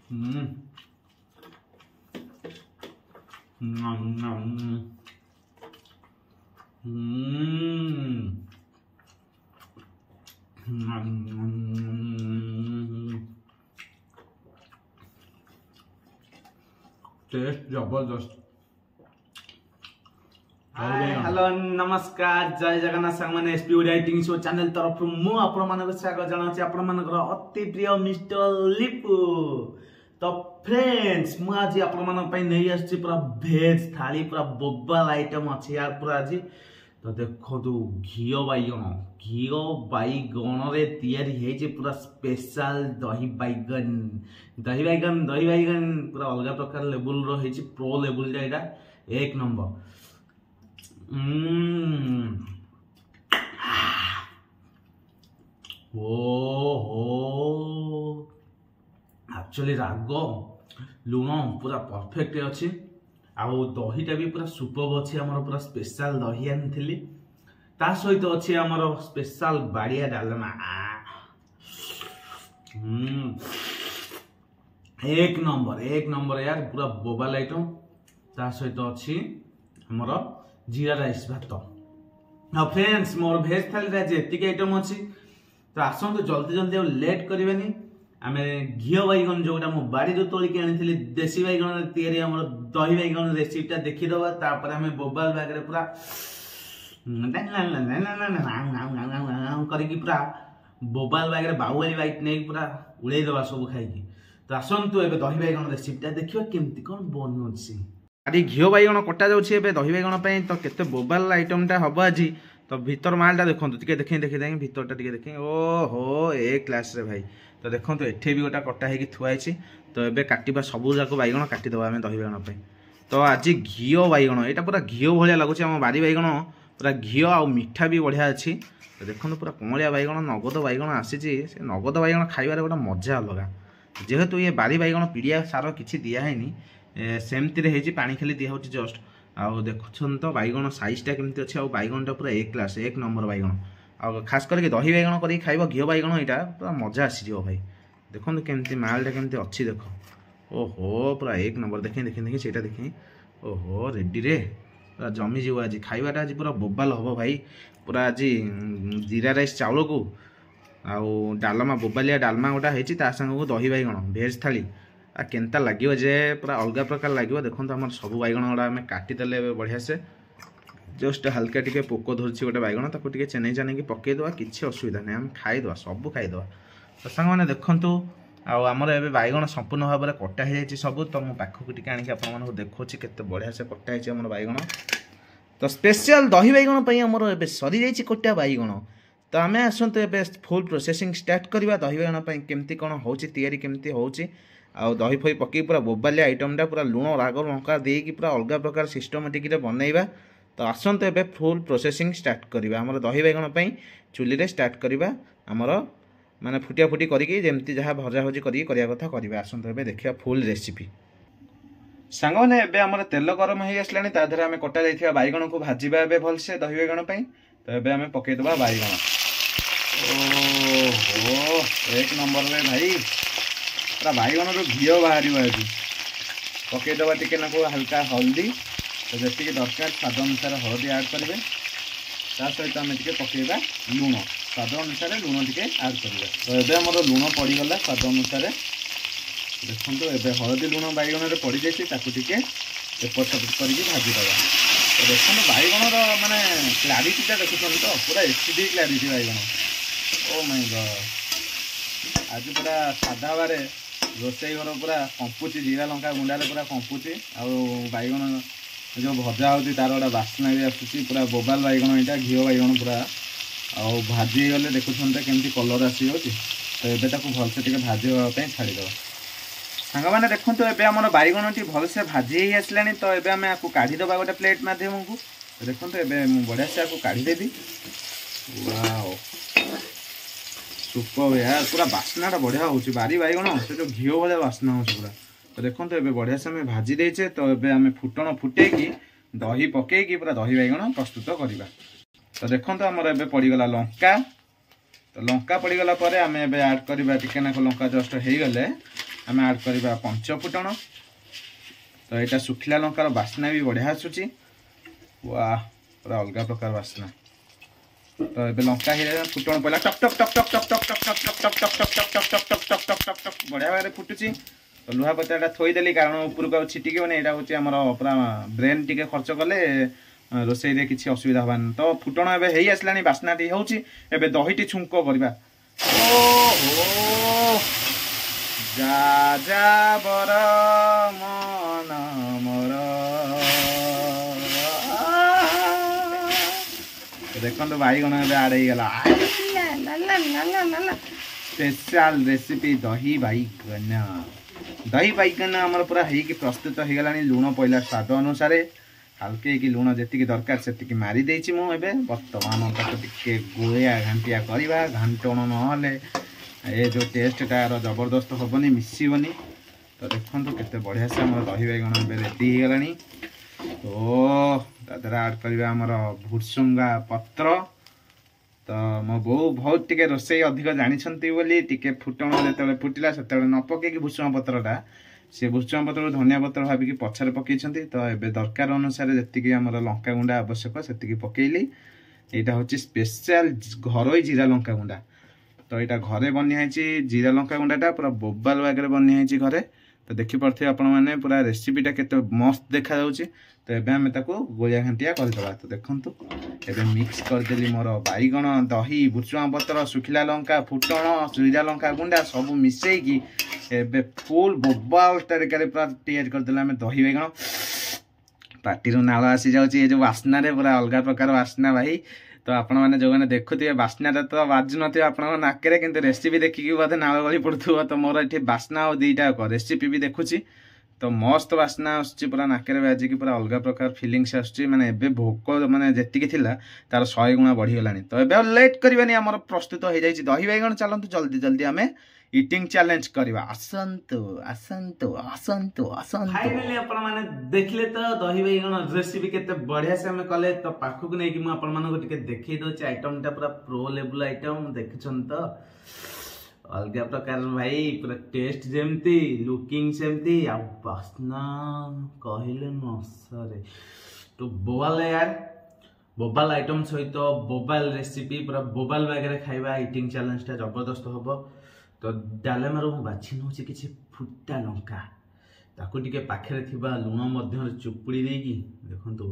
हम्म test जबरदस्त। Hello नमस्कार जय जगन्नाथ सांगमाने एसपी राइटिंग शो चैनल तरफ मु आपण मानक स्वागत जनाउछि आपण मानकर अति प्रिय मिस्टर लिपू। तो फ्रेंड्स मु आज आपण मानक पई नै आछि पूरा वेज थाली पूरा बोबाल आइटम अछि यार पूरा आज। तो देखो तो घियो बैगन रे तैयारी हे जे पूरा स्पेशल दही बैगन पूरा अलग प्रकार लेवल रो हे जे प्रो लेवल जाइडा एक नंबर। एक्चुअली राग लुण पूरा परफेक्ट अच्छी आउ दहीटा भी पूरा सुपर अच्छी आमर पूरा स्पेशल दही आनी ता सहित अच्छी आमर स्पेशल बाड़िया डालमा एक नंबर यार पूरा बोबाल आइटम ता सहित अच्छी आमर जीरा राइस भात। हाँ फ्रेंड्स मोर भेज थाली रे एतिक आइटम अच्छी तो आसतु जल्दी जल्दी लेट करें आमे घियो बैगन जोटा मो बाड़ी तोलिक आनी देसी बैगन तैयारी आम दही बैगन रेसिपीटा देखीदबा तापर आमे बोबाल बैग पूरा करके पूरा बोबाल बैग बाउली बाइट नहीं पूरा उड़ेदबा सब खाई। तो आसतु ए दही बैगन रेसिपीटा देखिए केमती कौन बनुछि। आदि घियो बैगन कटा जाउछि दही बैगन पई तो केते बोबाल आइटमटा हबो आज। तो भीतर मालटा देखो देखें भीतरटा देखें ओहो ए क्लास रे भाई। तो देखो एठे भी गोटा कटा है थुआई। तो ये काटा सबू जाक बैगन काटिदेव आम दही बैगन। तो आज घियो बैगन यहाँ पूरा घियो भाया लगुच आम बारी बैगन पूरा घियो आ मिठा भी बढ़िया अच्छी। तो देखो पूरा कमलिया बैगन नगद बैगन आसी से नगद बैगन खाइबार गोटे मजा अलग जेहेतु ये बारी बैगन पीड़िया सार किसी दिहनी सेमती पानी खाली दिह जस्ट आउ देखुन तो बैगन साइजटा केमती अच्छी आउ बैगनटा पूरा एक क्लास एक नंबर बैगन आउ खास करके दही बैगन कर खाइब घियो बैगन यहाँ पूरा मजा आसीज भाई। देखो केमती मालटा केमती अच्छी देख ओहो पूरा एक नंबर देखें से देखें ओहो रेडी रे पूरा जमी जीव आज खाइबाटा आज पूरा बोबाल हम भाई। पूरा आज जीरा राइस चाउल को आउ डालमा बोबालिया डालमा गोटा होती को दही बैगन भेज थाली आ केनता लगे जे पूरा अलग प्रकार लगे। देखो आम सब बैगन गुड़ा आम काटिदेले बढ़िया से जस्ट हल्का टिके पोक धरछि गोटे बैगन ताको टिके चेन्नई चाने पकईदे किसी असुविधा नहीं आम खाईदे सब खाईदे। तो सांग मैंने देखु आमर ए बैगन संपूर्ण भाव में कटा हो सब। तो मो पाखक टिके आनिक आपको देखो केते बढ़िया से कटा है बैगन। तो स्पेशल दही बैगन पर आमर ए सरी जाइए कटा बैगन। तो आम आसतु ए फुल प्रोसेसिंग स्टार्ट करवा दही बैगन केमती कौन हो तैयारी केमती होची आउ दही फही पकई पूरा बोबालिया आइटमटा पूरा लुण राग लंका देकी पूरा अलग प्रकार सिस्टमेटिक बनइबा। तो आसतु ए फुल प्रोसेसिंग स्टार्ट करवा आमर दही बैगन चुली स्टार्ट करवा आमर माने फुटिया फुटी करके जमती जहाँ भजा भजी करके कथा करवा। आसतु ए देखिए फुल रेसिपी सांग मैंने एबे आमर तेल गरम हो आसलानी ता देहरे आमे कटा जाइथिबा बैगन को भाजीबा एबे भलसे दही बैगन पई। तो एबे आमे पकईदबा बैगन ओहो एक नंबर में भाई पूरा बैगन रो घियो बाहर आज पकईदबा टिके नाको हल्का हल्दी तो जी दरकार स्वाद अनुसार हल्दी ऐड करेंगे ता सहित आम टे पकईबा लुण स्वाद अनुसार लुण टे ऐड करेंगे। तो ये आमर लुण पड़गला स्वाद अनुसार देखो ये हलदी लुण बैगन पड़ जाए टे एपट सेपट करके भाजीदे। तो देखो बैगन माने क्लारीटीटा देखुं तो पूरा एचडी क्लारीटी बैगन ओ माय गॉड। आज पूरा सादा बारे रोसई घर पूरा कंपुची जीरा लंका गुंडारे पूरा कंपुची आउ बैगन जो भजा होती तार गोटे बास्ना भी आसूसी पूरा बोबाल बैगन यहाँ घियो बैगन पूरा आउ भाजी गले देखुन केमती कलर आसी जाऊँगी। तो ये भलसे टे भाजी हाँपाई छाड़ीद सांग मैंने देखो ये आम बैगन टी भलसे भाजी आसला। तो ये आम आपको काढ़ीदे गोटे प्लेट मध्यम को देखो ये बढ़िया से आपको काढ़ीदेवी सुपर यार पूरा बास्नाटा बढ़िया हो बारी बैगन से जो घियो भाया बास्ना हो पूरा। तो देखो ये बढ़िया से आम भाजी देचे। तो ये आम फुटण फुटेकी दही पकईकी पूरा दही बैगन प्रस्तुत करवा। तो देखो आमर ए पड़गला लंका। तो लंका पड़गला आम ए ऐड करवा टिके नाक लंका जस्ट हो गले आम आड करवा पंच फुटण। तो यहाँ सुखिला लंकार बास्ना भी बढ़िया आसूची। वाह पूरा अलग प्रकार बास्ना। तो ये लंका फुटण पड़ा टक टक टक टक टक टक टक टक टक टक टक टक टक टक टक टक टक टक टक बढ़िया भाव फुटुची। तो लुहा पत्ता थोदेली कारण उपरक आ छिटिकन यहाँ हूँ पूरा ब्रेन टी खर्च कले रोसई किसी असुविधा हबानी। तो फुटण एवं आसला बास्नाटी हूँ एवं दहीटी छुंक करवा। जा जा बर मन मोर देखो बैगण आड़ेगला स्पेशल रेसिपी दही बैगन। दही बैगन आमर पूरा है प्रस्तुत हो गला। लुण पड़ा स्वाद अनुसार हल्के कि लुण जी दरकार से मारी देछि मु एबे वर्तमान टिके गोलिया घांटिया करवा। घांटण नहले ये जो टेस्ट तार जबरदस्त हेनी मिसबनी। तो देखो केते बढ़िया से आम दही बैगण रेडी हो गला। तो तादर आड करवा आमर भुसुंगा पत्र। तो मो बो बहुत टिके रोसई अधिक जानी बोली टिके फुटण जो फुटिला से न पकईकि भुसुंगा पत्रटा सी भुसुंगा पत्र धनिया पत्र भाविकी पछरे पकई। तो ये दरकार अनुसार जी आम लंका गुंडा आवश्यक से पकईली। यहाँ हूँ स्पेशल घरोई जीरा लंका गुंडा। तो यहाँ घरे बनिया जीरा लंका गुंडाटा पूरा बोबाल बागे बनिया घरे। तो देखिपे आपण मैंने पूरा रेसिपीटा केते मस्त देखा जाउची। तो एबे हमें ताको गोलिया घंटिया करदेबा। तो देखंतु एबे मिक्स करदेली मोर बैगण दही भुसुंगा पत्र सुखिला लंका फुटण जीरा लंका गुंडा सब मिसेकी एबे फुल बोबाल तरीके पूरा तैयार करदेला हमें दही बैगण। पार्टी नाल आसी जाउची ये जो वासना रे पूरा अलग प्रकार वासना भाई। तो आपण मैंने जो मैंने देखुए बास्नाटा तो बाजु ना आप नाकरे कि रेसिपी देखिकी बोधे नाल गली पड़ू। तो मोर ये बास्ना और दुईटा रेसिपी भी देखुची। तो मस्त बास्ना आसूँ पूरा नाकरे बाजिकी पूरा अलग प्रकार फिलिंग्स आसूँ। माने एबे भोक माने जेतिकी थिला तार 100 गुणा बढ़ीगलानी। तो एबे लेट करबानी आमर प्रस्तुत हो जाइए दही बैगण। चलतु जल्दी जल्दी आम इटिंग चैलेंज करवा। आसंतु आसंतु आसंतु आसंतु फाइनली आपण माने देखले तो दही बैगण रेसिपी केते बढ़िया से हम कले। तो पाखु नै कि मु आपण मानको टिके देखै दोछि आइटमटा पूरा प्रो लेवल आइटम देखछन। तो अलग प्रकार भाई पूरा टेस्ट जेमती लुकिंग सेमती आ बास्ना कहले न सरे। तो बोबाल यार बोबाल आइटम सहित बोबाल रेसिपी पूरा बोबाल बागे खाइबा इटिंग चैलेंजटा जबरदस्त हबो। तो डालेमार मु बाछि नउछि किछि फुटा लंका ताकू टिके पाखरे थिबा लुण मध्य चुपुड़ी देकी देखंतु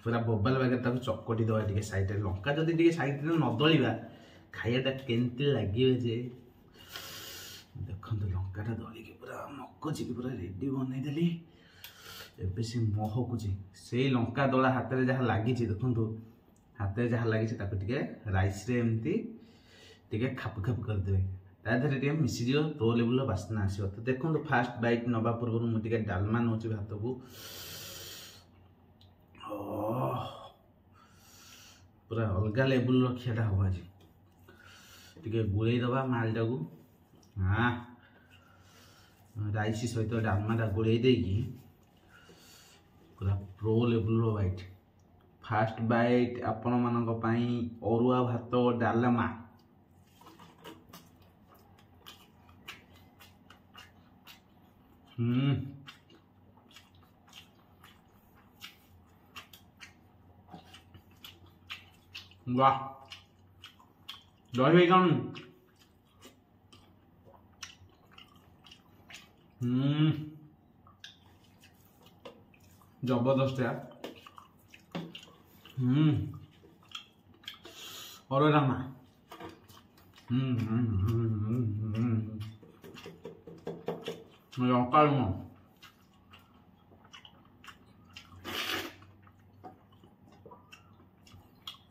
पूरा बोबाल बागे ताकू चकटी दवा टिके साइड रे लंका जदी टिके साइड रे न दळिबा खाइयाटा केंती लागियो जे देखंतु लंकाटा दळिके पूरा मक्कजी पूरा रेडी बनै देली। एबे से महकुची से लंका दळा हाथ रे जहा लागि छि देखंतु हाथ में जहाँ लगी टिके राइस रे एमती टिके खाप खाप कर देबे ताधरे टिके मिसी जियो प्रो लेवल बास्ना आसीबो। तो देखो फास्ट बाइट नबा पूर्व मु टिके डालमा नउची भात को पूरा अलग लेवल रखियाटा हवा जी टिके गुळै दबा मालटा को। हाँ राइस सहित डालमाटा गुळै देकी पूरा pro level bite fast bite आपण मानक पई अरुआ भात डालमा। वाह दही बैगन जबरदस्त यार। और रामा लंका लुण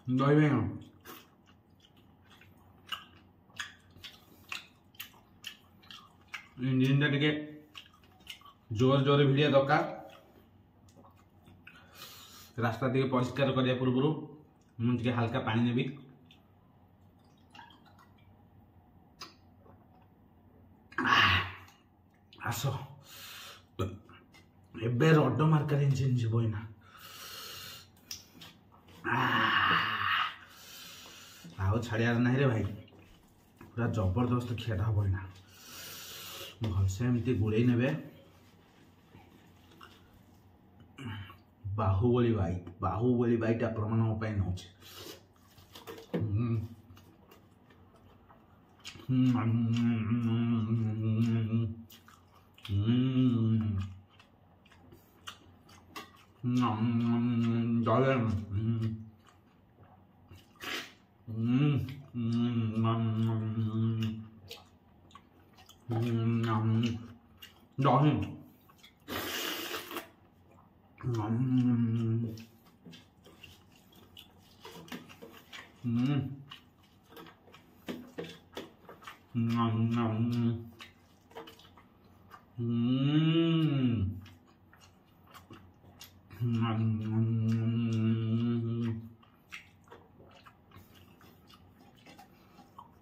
दही बैगन इंजिन टे जोर जोर भिड़िया दरकार। रास्ता टे परिष्कार करने पूर्व मुझे हल्का पानी नेबी। आस एबे रड मार्का इंजिन जीव ना आउ छाड़ियार ना रे भाई पूरा जबरदस्त खियाटा हम ना भलसे एमती गुड़े ने बाहुबली बाइट आपण मानक नौ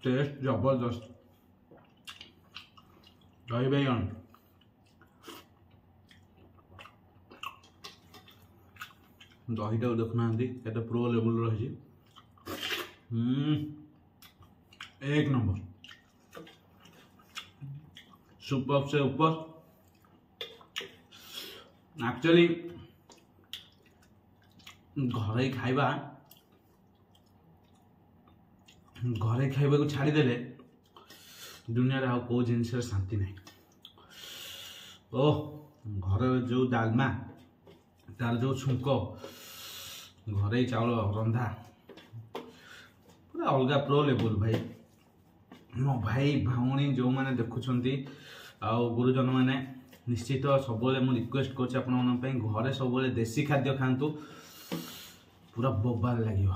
टेस्ट जबरदस्त दही बैगन दहीटा देखुना प्रो लेवल रही एक नंबर सुपर से ऊपर एक्चुअली घरे खाइबा को छाड़ीदे दुनिया रे को जिनस शांति नहीं ओह घर जो डालमा तार जो छुंक घरे चाउल रंधा पूरा अलग प्रो लेवल भाई मो भाई भाई जो मैंने देखुंट गुरुजन मैंने निश्चित सब रिक्वेस्ट कर घरे सब देसी खाद्य खातु पूरा बोबार लगे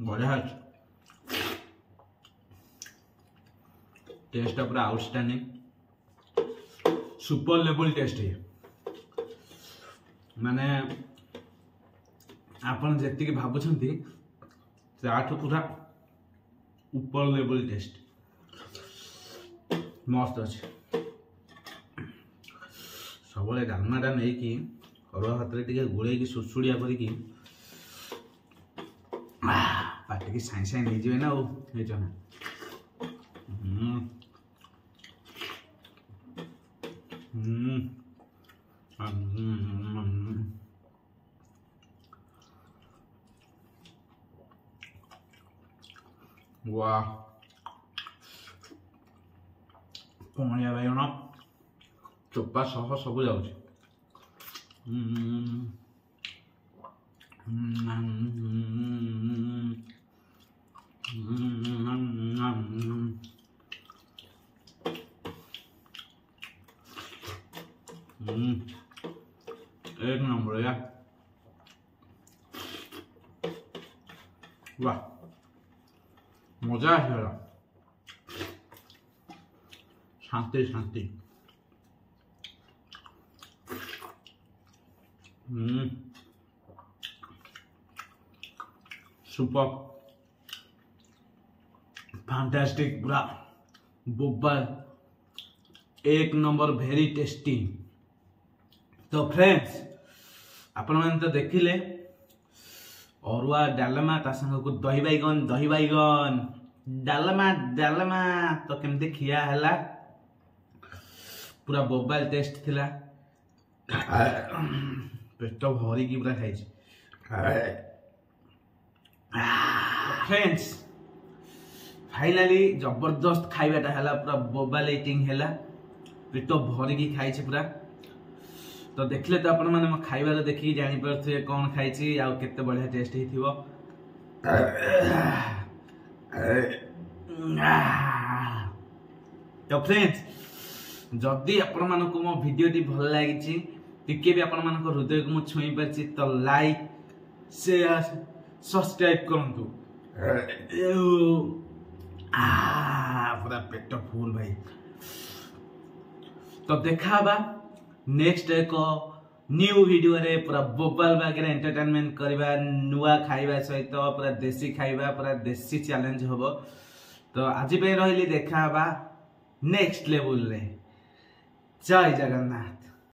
बढ़िया टेस्ट पूरा आउटस्टैंडिंग सुपर लेवल टेस्ट है माने आपन जेति के भाबुछंती ताठू पूरा ऊपर लेवल टेस्ट मस्त अच्छे सब डालमाटा नहीं कि अरुआ हाथ टे गोल सुड़सुड़िया करके पार्टी की साई साई नहीं जाए ना वाह पहनिया बैगन चोपा सह सब जाऊँ एक नंबर यार वाह मजा आसगला शांति शांति सुपर फैंटास्टिक पूरा बोबाल एक नंबर वेरी टेस्टी। तो फ्रेंड्स आपण मैंने तो देखिले अरुआ डालमा ता संग को दही बैगन डालमा तो केमते खिया हला पूरा बोबाल टेस्ट थिला पेट भरी की पूरा खाई फ्रेंड्स फाइनाली जबरदस्त खाइबाटा हैला पूरा बोबाल ईटिंग हैला पेट भरिकी खाई पूरा तो देखले तो आपण माने मो खाइबार देखि जानि परथे कोन खाइछि आ केते बढ़िया टेस्ट हिथिबो तो फ्रेंड्स जदि आपण मानको मो वीडियो टी भल लागिछि टिके भी आपण मानको हृदय को मु छुई परछि तो लाइक शेयर सब्सक्राइब करंतु पूरा पेट फुल भाई तो देखाबा नेक्स्ट एक न्यू वीडियो रे पूरा बोबाल बागरे एंटरटेनमेंट करबा नुआ खाइबा सहित पूरा देसी खाइबा पूरा देसी चैलेंज होबो तो आज पे रहिली देखाबा नेक्स्ट लेवल रे जय जगन्नाथ।